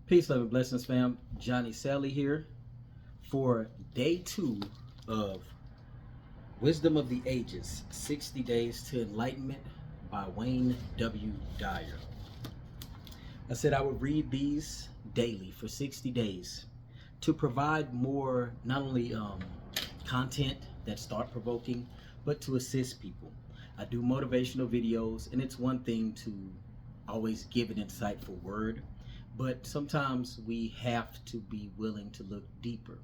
Peace, love, and blessings, fam. Johnny Sally here for day 2 of Wisdom of the Ages 60 Days to Enlightenment by Wayne W. Dyer. I said I would read these daily for 60 days to provide more, not only content that's thought provoking, but to assist people. I do motivational videos, and it's one thing to always give an insightful word, but sometimes we have to be willing to look deeper.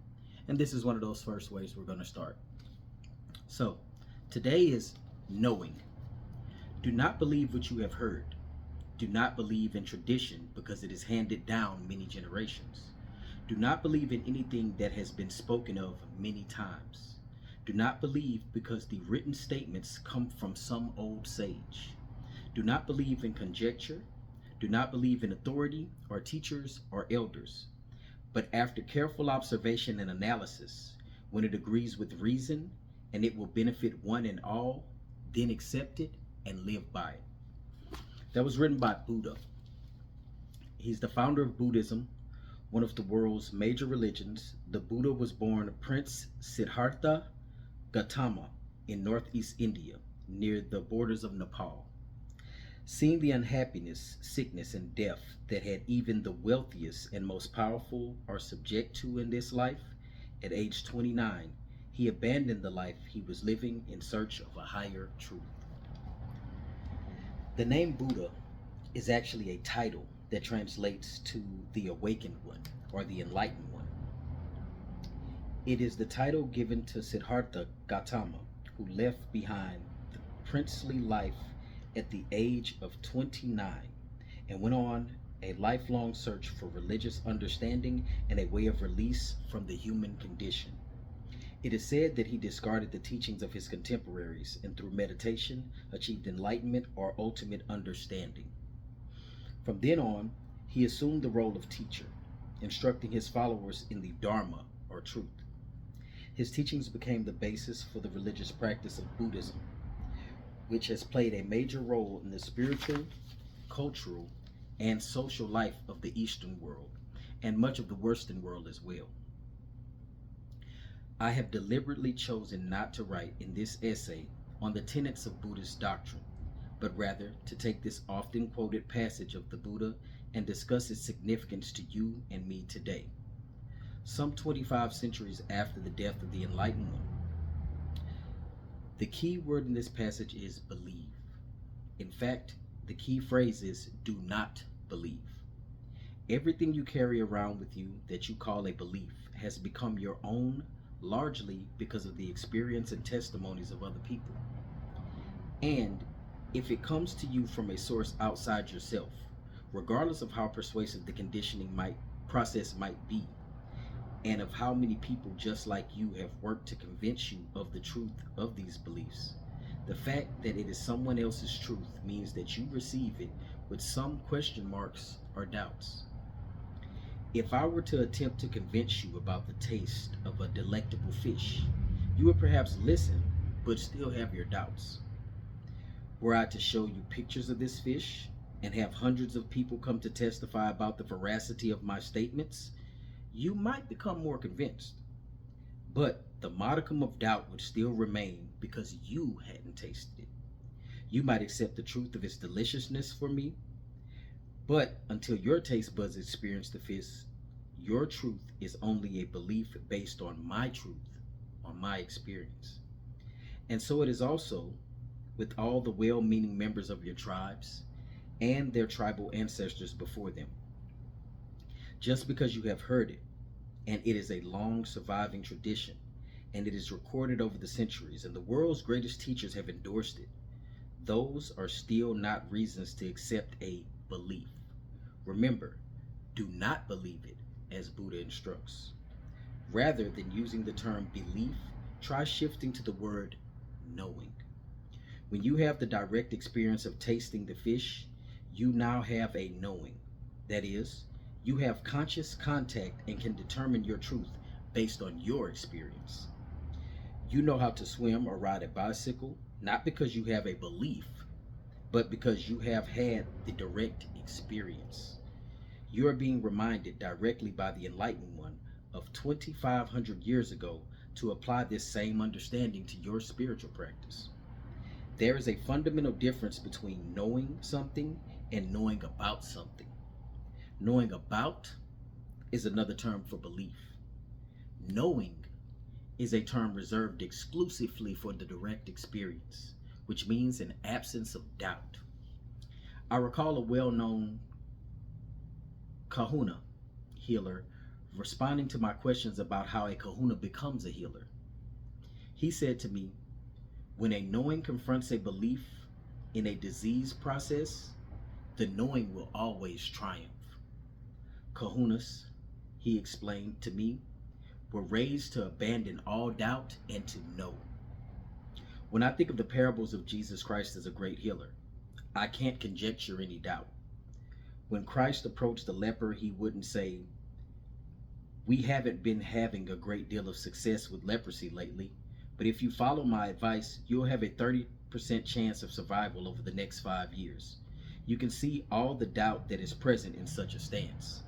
And this is one of those first ways we're going to start. So, today is knowing. Do not believe what you have heard. Do not believe in tradition because it is handed down many generations. Do not believe in anything that has been spoken of many times. Do not believe because the written statements come from some old sage. Do not believe in conjecture. Do not believe in authority or teachers or elders. But after careful observation and analysis, when it agrees with reason and it will benefit one and all, then accept it and live by it. That was written by Buddha. He's the founder of Buddhism, one of the world's major religions. The Buddha was born Prince Siddhartha Gautama in northeast India, near the borders of Nepal. Seeing the unhappiness, sickness, and death that had even the wealthiest and most powerful are subject to in this life, at age 29, he abandoned the life he was living in search of a higher truth. The name Buddha is actually a title that translates to the awakened one or the enlightened one. It is the title given to Siddhartha Gautama, who left behind the princely life at the age of 29 and went on a lifelong search for religious understanding and a way of release from the human condition. It is said that he discarded the teachings of his contemporaries and through meditation achieved enlightenment or ultimate understanding. From then on, he assumed the role of teacher, instructing his followers in the Dharma or truth. His teachings became the basis for the religious practice of Buddhism, which has played a major role in the spiritual, cultural, and social life of the Eastern world, and much of the Western world as well. I have deliberately chosen not to write in this essay on the tenets of Buddhist doctrine, but rather to take this often quoted passage of the Buddha and discuss its significance to you and me today, some 25 centuries after the death of the Enlightened One. The key word in this passage is believe. In fact, the key phrase is do not believe. Everything you carry around with you that you call a belief has become your own, largely because of the experience and testimonies of other people. And if it comes to you from a source outside yourself, regardless of how persuasive the conditioning process might be, and of how many people just like you have worked to convince you of the truth of these beliefs, the fact that it is someone else's truth means that you receive it with some question marks or doubts. If I were to attempt to convince you about the taste of a delectable fish, you would perhaps listen, but still have your doubts. Were I to show you pictures of this fish and have hundreds of people come to testify about the veracity of my statements, you might become more convinced. But the modicum of doubt would still remain because you hadn't tasted it. You might accept the truth of its deliciousness for me, but until your taste buds experience the fish, your truth is only a belief based on my truth, on my experience. And so it is also with all the well-meaning members of your tribes and their tribal ancestors before them. Just because you have heard it, and it is a long surviving tradition, and it is recorded over the centuries, and the world's greatest teachers have endorsed it, those are still not reasons to accept a belief. Remember, do not believe it, as Buddha instructs. Rather than using the term belief, try shifting to the word knowing. When you have the direct experience of tasting the fish, you now have a knowing. That is, you have conscious contact and can determine your truth based on your experience. You know how to swim or ride a bicycle, not because you have a belief, but because you have had the direct experience. You are being reminded directly by the Enlightened One of 2,500 years ago to apply this same understanding to your spiritual practice. There is a fundamental difference between knowing something and knowing about something. Knowing about is another term for belief. Knowing is a term reserved exclusively for the direct experience, which means an absence of doubt. I recall a well known kahuna healer responding to my questions about how a kahuna becomes a healer. He said to me, when a knowing confronts a belief in a disease process, the knowing will always triumph. Kahunas, he explained to me, were raised to abandon all doubt and to know. When I think of the parables of Jesus Christ as a great healer, I can't conjecture any doubt. When Christ approached the leper, he wouldn't say, "We haven't been having a great deal of success with leprosy lately, but if you follow my advice, you'll have a 30% chance of survival over the next 5 years." You can see all the doubt that is present in such a stance.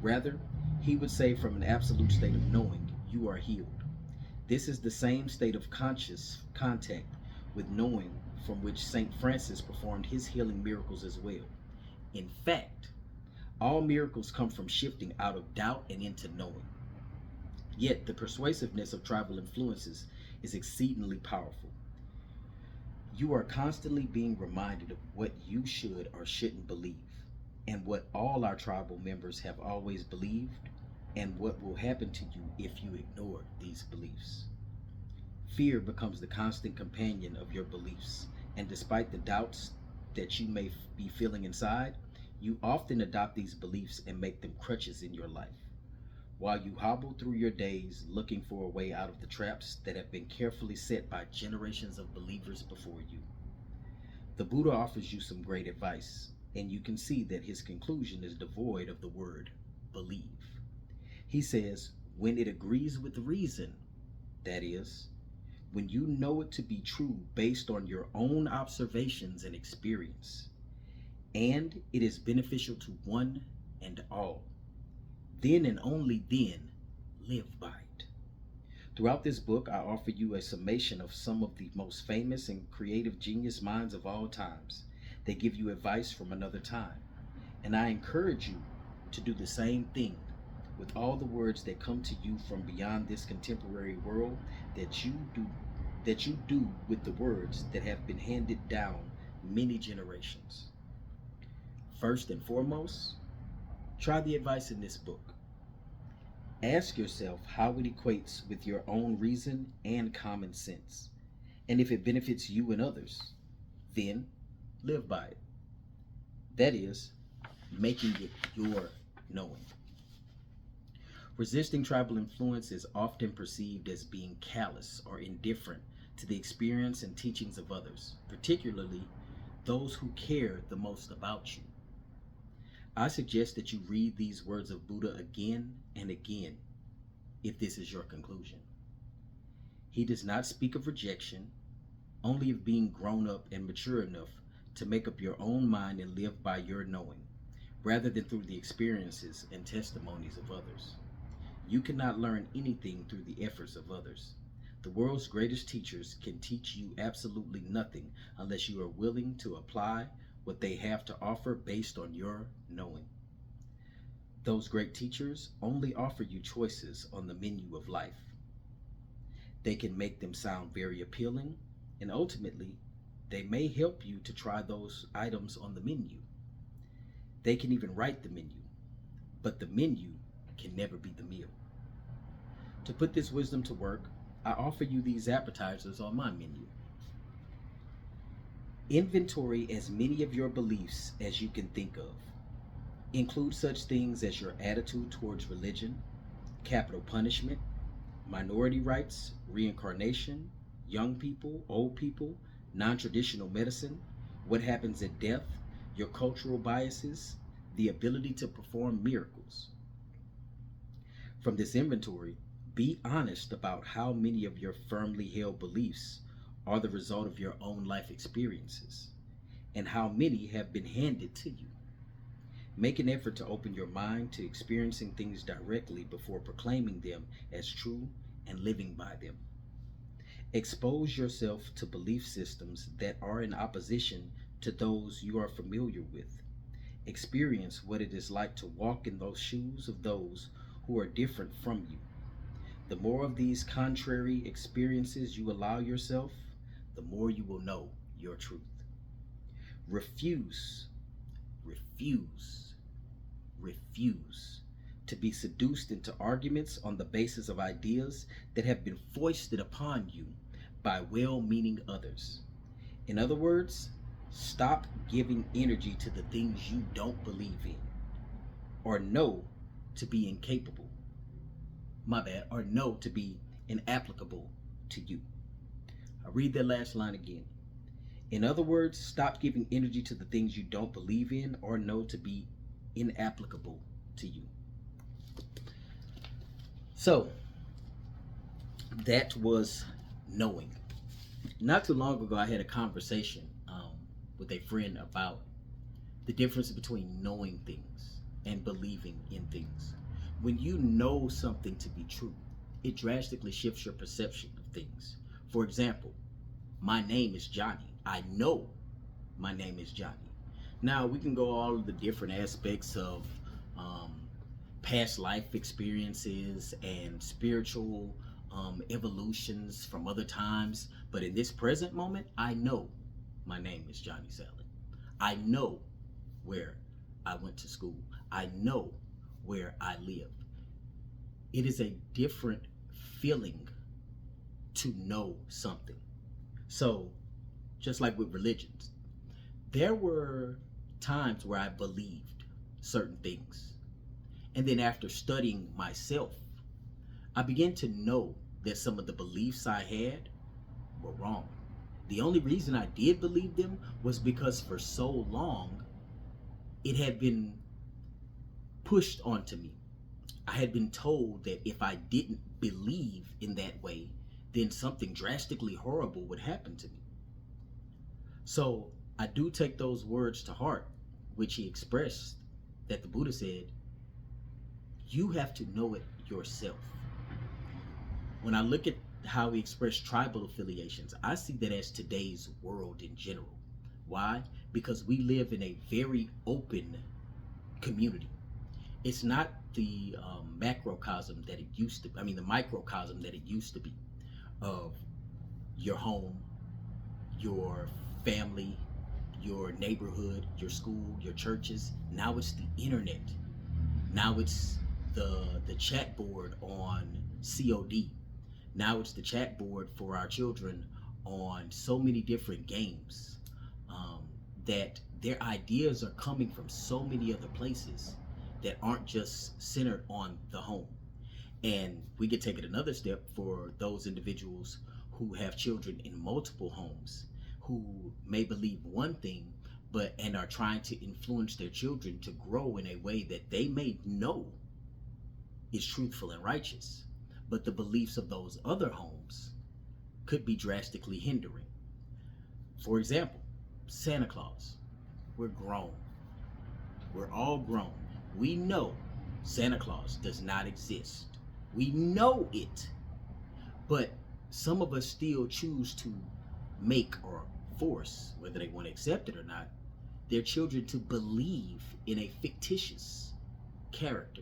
Rather, he would say from an absolute state of knowing, you are healed. This is the same state of conscious contact with knowing from which St. Francis performed his healing miracles as well. In fact, all miracles come from shifting out of doubt and into knowing. Yet, the persuasiveness of tribal influences is exceedingly powerful. You are constantly being reminded of what you should or shouldn't believe, and what all our tribal members have always believed, and what will happen to you if you ignore these beliefs. Fear becomes the constant companion of your beliefs, and despite the doubts that you may be feeling inside, you often adopt these beliefs and make them crutches in your life, while you hobble through your days looking for a way out of the traps that have been carefully set by generations of believers before you. The Buddha offers you some great advice, and you can see that his conclusion is devoid of the word believe. He says, when it agrees with reason, that is, when you know it to be true based on your own observations and experience, and it is beneficial to one and all, then and only then live by it. Throughout this book, I offer you a summation of some of the most famous and creative genius minds of all times. They give you advice from another time, and I encourage you to do the same thing with all the words that come to you from beyond this contemporary world that you do with the words that have been handed down many generations. First and foremost, try the advice in this book. Ask yourself how it equates with your own reason and common sense, and if it benefits you and others, then live by it. That is, making it your knowing. Resisting tribal influence is often perceived as being callous or indifferent to the experience and teachings of others, particularly those who care the most about you. I suggest that you read these words of Buddha again and again if this is your conclusion. He does not speak of rejection, only of being grown up and mature enough to make up your own mind and live by your knowing, rather than through the experiences and testimonies of others. You cannot learn anything through the efforts of others. The world's greatest teachers can teach you absolutely nothing unless you are willing to apply what they have to offer based on your knowing. Those great teachers only offer you choices on the menu of life. They can make them sound very appealing, and ultimately, they may help you to try those items on the menu. They can even write the menu, but the menu can never be the meal. To put this wisdom to work, I offer you these appetizers on my menu. Inventory as many of your beliefs as you can think of. Include such things as your attitude towards religion, capital punishment, minority rights, reincarnation, young people, old people, non-traditional medicine, what happens at death, your cultural biases, the ability to perform miracles. From this inventory, be honest about how many of your firmly held beliefs are the result of your own life experiences, and how many have been handed to you. Make an effort to open your mind to experiencing things directly before proclaiming them as true and living by them. Expose yourself to belief systems that are in opposition to those you are familiar with. Experience what it is like to walk in those shoes of those who are different from you. The more of these contrary experiences you allow yourself, the more you will know your truth. Refuse, refuse, refuse to be seduced into arguments on the basis of ideas that have been foisted upon you by well meaning others. In other words, stop giving energy to the things you don't believe in or know to be incapable. Or know to be inapplicable to you. I'll read that last line again. In other words, stop giving energy to the things you don't believe in or know to be inapplicable to you. So, that was knowing. Not too long ago, I had a conversation with a friend about the difference between knowing things and believing in things. When you know something to be true, it drastically shifts your perception of things. For example, my name is Johnny. I know my name is Johnny. Now, we can go all of the different aspects of past life experiences and spiritual evolutions from other times. But in this present moment, I know my name is Johnny Salad. I know where I went to school. I know where I live. It is a different feeling to know something. So, just like with religions, there were times where I believed certain things. And then after studying myself, I began to know that some of the beliefs I had were wrong. The only reason I did believe them was because for so long it had been pushed onto me. I had been told that if I didn't believe in that way, then something drastically horrible would happen to me. So I do take those words to heart, which he expressed, that the Buddha said, you have to know it yourself. When I look at how he expressed tribal affiliations, I see that as today's world in general. Why? Because we live in a very open community. It's not the macrocosm that it used to be. The microcosm that it used to be of your home, your family, your neighborhood, your school, your churches. Now it's the internet. Now it's the chat board on COD. Now it's the chat board for our children on so many different games that their ideas are coming from so many other places that aren't just centered on the home. And we could take it another step for those individuals who have children in multiple homes, who may believe one thing, and are trying to influence their children to grow in a way that they may know is truthful and righteous. But the beliefs of those other homes could be drastically hindering. For example, Santa Claus. We're grown. We're all grown. We know Santa Claus does not exist. We know it. But some of us still choose to make or force, whether they want to accept it or not, their children to believe in a fictitious character.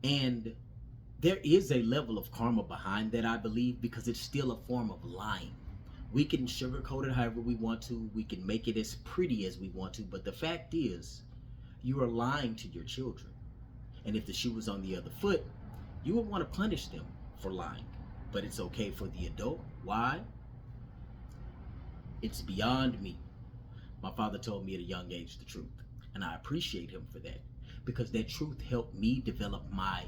And there is a level of karma behind that, I believe, because it's still a form of lying. We can sugarcoat it however we want to. We can make it as pretty as we want to. But the fact is, you are lying to your children. And if the shoe was on the other foot, you would want to punish them for lying. But it's okay for the adult. Why? It's beyond me. My father told me at a young age the truth. And I appreciate him for that. Because that truth helped me develop my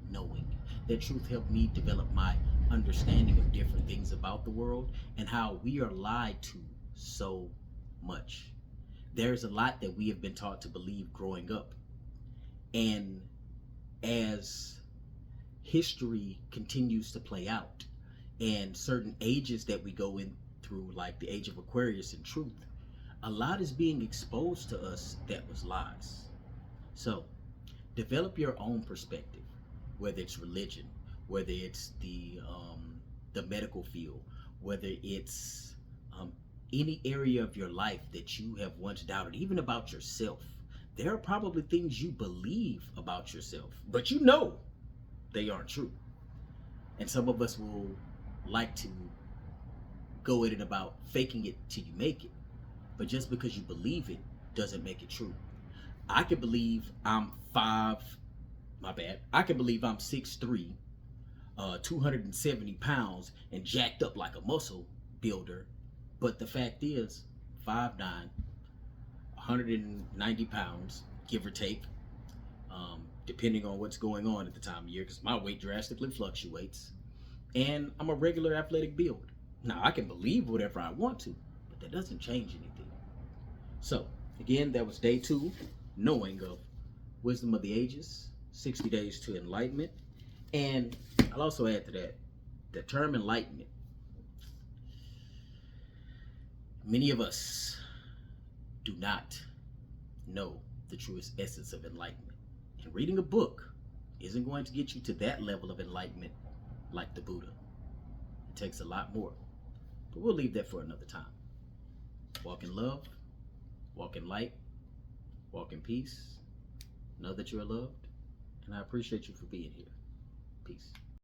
knowing. That truth helped me develop my understanding of different things about the world and how we are lied to so much. There's a lot that we have been taught to believe growing up. And as history continues to play out and certain ages that we go in through, like the age of Aquarius and truth, A lot is being exposed to us that was lies. So, develop your own perspective, whether it's religion, whether it's the medical field, whether it's any area of your life that you have once doubted, even about yourself. There are probably things you believe about yourself, but you know they aren't true. And some of us will like to go at it about faking it till you make it. But just because you believe it doesn't make it true. I can believe I'm my bad. I can believe I'm 6'3", 270 pounds, and jacked up like a muscle builder. But the fact is, 5'9", 190 pounds, give or take, depending on what's going on at the time of year, because my weight drastically fluctuates. And I'm a regular athletic build. Now, I can believe whatever I want to, but that doesn't change anything. So, again, that was day 2, knowing of Wisdom of the Ages, 60 Days to Enlightenment. And I'll also add to that, the term enlightenment. Many of us do not know the truest essence of enlightenment. And reading a book isn't going to get you to that level of enlightenment like the Buddha. It takes a lot more. But we'll leave that for another time. Walk in love, walk in light, walk in peace. Know that you're loved, and I appreciate you for being here. Peace.